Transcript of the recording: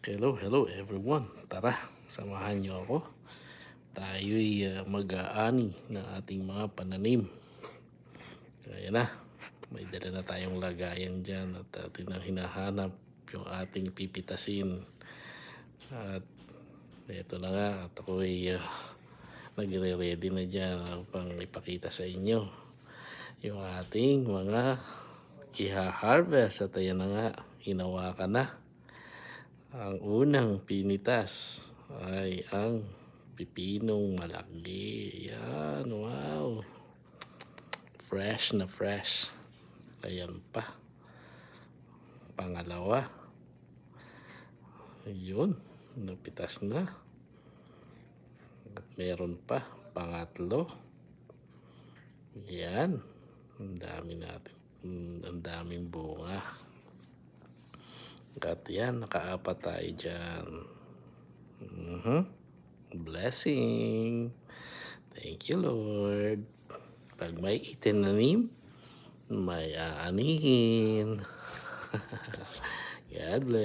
Hello everyone. Tara, samahan niyo ako. Tayo'y mag-aani ng ating mga pananim. Ayan na, may dala na tayong lagayan dyan at atin ang hinahanap yung ating pipitasin. At ito na nga, at ako'y nagre-ready na dyan upang ipakita sa inyo yung ating mga iha-harvest. At ayan na nga, hinawakan na. Ang unang pinitas ay ang pipinong malaki. Yan, wow. Fresh na fresh. Ayan pa. Pangalawa. Yun, napitas na. At meron pa. Pangatlo. Yan. Ang dami natin. Ang daming bunga. At yan, nakaapat tayo dyan. Blessing. Thank you, Lord. Pag may itinanim, may aanihin. God bless.